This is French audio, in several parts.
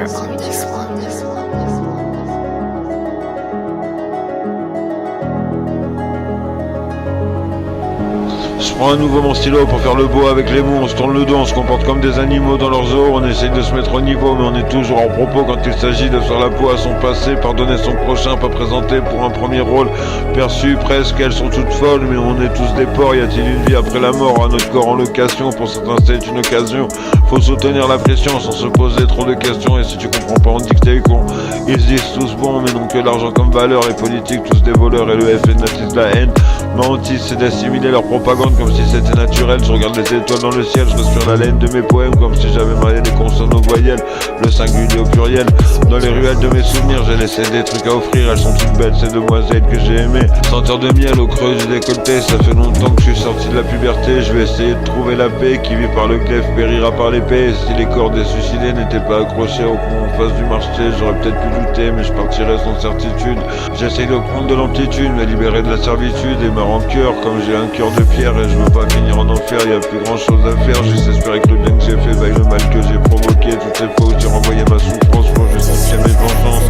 Stalker on this one. Je prends à nouveau mon stylo pour faire le beau avec les mots, on se tourne le dos, on se comporte comme des animaux dans leur zoo, on essaye de se mettre au niveau mais on est toujours en propos quand il s'agit de faire la peau à son passé, pardonner son prochain, pas présenté pour un premier rôle, perçu presque, elles sont toutes folles mais on est tous des porcs, y a-t-il une vie après la mort, à notre corps en location, pour certains c'est une occasion, faut soutenir la pression sans se poser trop de questions et si tu comprends pas on te dit que t'es con, ils se disent tous bons mais non que l'argent comme valeur, les politiques tous des voleurs et le FN attise la haine, ma hantise c'est d'assimiler leur propagande comme si c'était naturel, je regarde les étoiles dans le ciel, je respire la laine de mes poèmes comme si j'avais marié les consonnes aux voyelles, le singulier au pluriel, dans les ruelles de mes souvenirs j'ai laissé des trucs à offrir, elles sont toutes belles ces demoiselles que j'ai aimées, senteur de miel au creux du décolleté, ça fait longtemps que je suis sorti de la puberté, je vais essayer de trouver la paix, qui vit par le glaive périra par l'épée, si les corps des suicidés n'étaient pas accrochés au pont en face du marché, j'aurais peut-être pu douter mais je partirais sans certitude, j'essaye de prendre de l'amplitude, me libérer de la servitude et me rancœur comme j'ai un cœur de pierre et je veux pas finir en enfer, y a plus grand chose à faire, juste espérer que le bien que j'ai fait vaille le mal que j'ai provoqué, toutes ces fois où j'ai renvoyé ma souffrance pour justifier mes vengeances,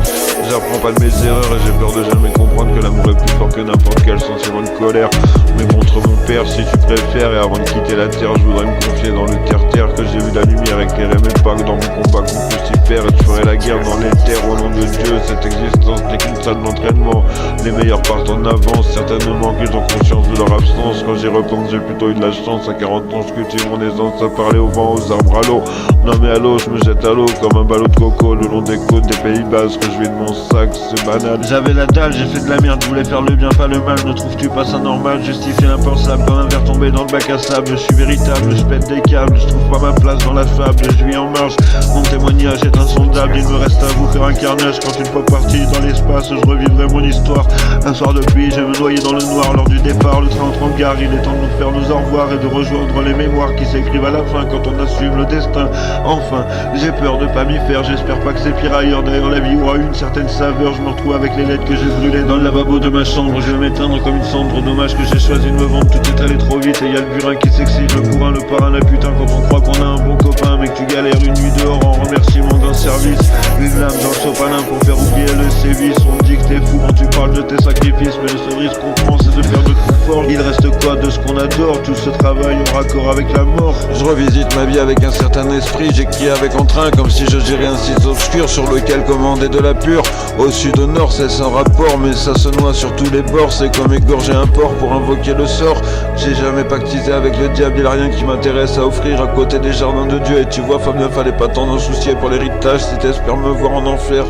j'apprends pas de mes erreurs et j'ai peur de jamais comprendre que l'amour est plus fort que n'importe quel sentiment de colère, mais contre mon père si tu préfères, et avant de quitter la terre je voudrais me confier dans le terre-terre, que j'ai vu la lumière éclairer mes pas, que dans mon combat contre Lucifer et je ferai la guerre dans les terres au nom de Dieu, cette existence n'est qu'une salle d'entraînement, les meilleurs partent en avance, certainement qu'ils ont conscience de leur absence, quand j'y repense j'ai plutôt eu de la chance, à 40 ans je cultive mon aisance à parler au vent, aux arbres, à l'eau, non mais à l'eau je me jette à l'eau comme un ballot de coco le long des côtes des Pays Basques, que je vis de mon sac, c'est banal, j'avais la dalle, j'ai fait de la merde, je voulais faire le bien pas le mal, ne trouves-tu pas ça normal, justifier l'impensable comme un verre tombé dans le bac à sable, je suis véritable, je pète des câbles, je trouve pas ma place dans la fable, je vis en marche, mon témoignage est insondable, il me reste à vous faire un carnage, quand une fois parti dans l'espace, je revivrai mon histoire, un soir de pluie, je me noyais dans le noir, lors du départ, le train entre en gare, il est temps de nous faire nos au revoir et de rejoindre les mémoires qui s'écrivent à la fin quand on assume le destin, enfin, j'ai peur de pas m'y faire, j'espère pas que c'est pire ailleurs, d'ailleurs la vie aura une certaine saveur, je me retrouve avec les lettres que j'ai brûlées dans le lavabo de ma chambre, je vais m'éteindre comme une cendre, dommage que j'ai choisi de me vendre, tout est allé trop vite et y a le burin qui s'excite, le bourrin, le parrain, la putain quand on croit qu'on a un bon copain mais que tu galères une nuit dehors en remerciement d'un service, une lame dans le sopalin pour faire oublier le sévice, on me dit que t'es fou quand tu parles de tes sacrifices, mais le seul risque qu'on prend c'est de faire de tout fort, il reste quoi de ce qu'on adore, tout ce travail en raccord avec la mort, je revisite ma vie avec un certain esprit, j'écris avec entrain comme si je gérais un site obscur sur lequel commander de la pure, au sud au nord c'est sans rapport mais ça se noie sur tous les bords, c'est comme égorger un porc pour invoquer le sort, j'ai jamais pactisé avec le diable, il a rien qui m'intéresse à offrir à côté des jardins de Dieu, et tu vois femme ne fallait pas tant en soucier pour l'héritage si t'espères me voir en enfer.